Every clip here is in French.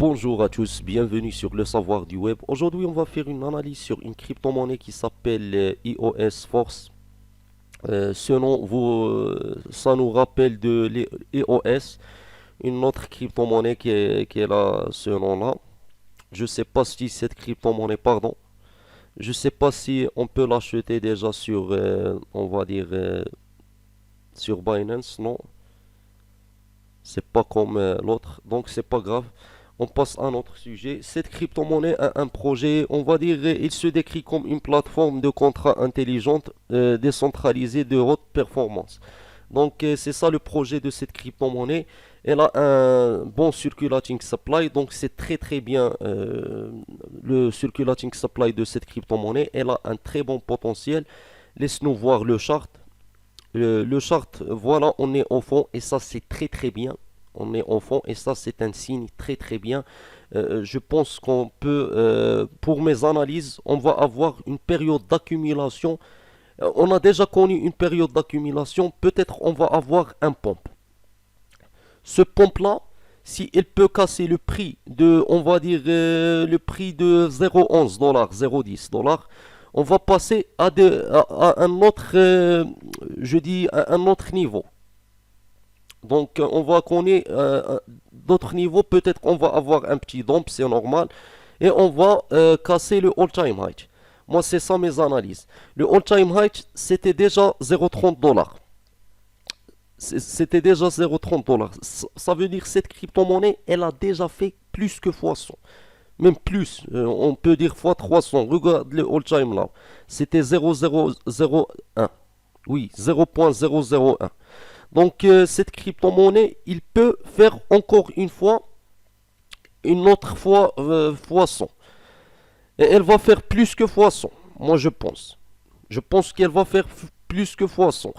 Bonjour à tous, bienvenue sur le savoir du web. Aujourd'hui, on va faire une analyse sur une crypto-monnaie qui s'appelle EOS Force. Ce nom, ça nous rappelle de l'EOS, une autre crypto-monnaie qui est là, ce nom-là. Je sais pas si cette crypto-monnaie, pardon, je sais pas si on peut l'acheter déjà sur, on va dire, sur Binance, non, c'est pas comme l'autre, donc c'est pas grave. On passe à un autre sujet. Cette crypto-monnaie a un projet, on va dire, il se décrit comme une plateforme de contrat intelligente, décentralisée de haute performance. Donc c'est ça le projet de cette crypto-monnaie. Elle a un bon circulating supply, donc c'est très très bien le circulating supply de cette crypto-monnaie. Elle a un très bon potentiel. Laisse-nous voir le chart. Le chart, voilà, on est au fond et ça c'est très très bien. On est au fond et ça c'est un signe très très bien. Je pense qu'on peut, pour mes analyses, on va avoir une période d'accumulation. On a déjà connu une période d'accumulation, peut-être on va avoir un pompe. Ce pompe-là, si il peut casser le prix de, on va dire, le prix de 0,11 dollars, 0,10 dollars, on va passer à un autre, je dis, à un autre niveau. Donc on va connaître d'autres niveaux, peut-être qu'on va avoir un petit dump, c'est normal, et on va casser le all-time high. Moi c'est ça mes analyses. Le all-time high c'était déjà 0,30 dollars. C'était déjà 0,30 dollars. Ça veut dire que cette crypto-monnaie, elle a déjà fait plus que fois 100. Même plus, on peut dire fois 300. Regarde le all-time là. C'était 0,001. Oui, 0,001. Donc cette crypto-monnaie, il peut faire encore une fois, une autre fois fois 100. Et elle va faire plus que fois 100, moi je pense. Je pense qu'elle va faire plus que fois 100.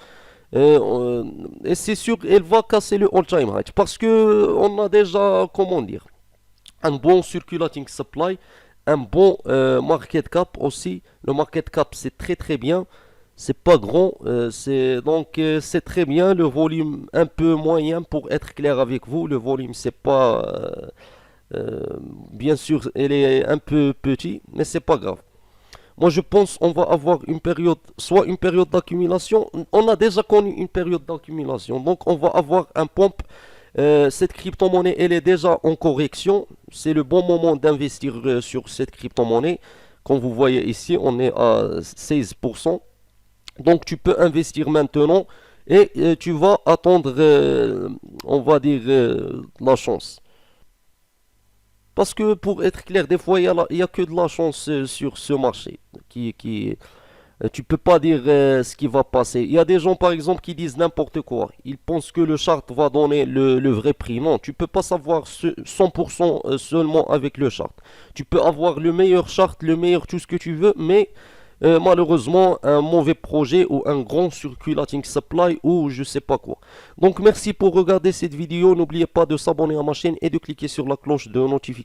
Et c'est sûr, elle va casser le all-time high. Parce que on a déjà, comment dire, un bon circulating supply, un bon market cap aussi. Le market cap, c'est très très bien. C'est pas grand, c'est très bien. Le volume un peu moyen pour être clair avec vous. Le volume c'est pas bien sûr, elle est un peu petit, mais c'est pas grave. Moi je pense on va avoir une période, soit une période d'accumulation. On a déjà connu une période d'accumulation, donc on va avoir un pompe. Cette crypto-monnaie elle est déjà en correction. C'est le bon moment d'investir sur cette crypto-monnaie. Comme vous voyez ici, on est à 16%. Donc tu peux investir maintenant et tu vas attendre, on va dire, la chance. Parce que pour être clair, des fois il y a que de la chance sur ce marché. Tu peux pas dire ce qui va passer. Il y a des gens par exemple qui disent n'importe quoi. Ils pensent que le chart va donner le vrai prix. Non, tu peux pas savoir 100% seulement avec le chart. Tu peux avoir le meilleur chart, le meilleur tout ce que tu veux, mais malheureusement un mauvais projet ou un grand circulating supply ou je sais pas quoi. Donc merci pour regarder cette vidéo. N'oubliez pas de s'abonner à ma chaîne et de cliquer sur la cloche de notification.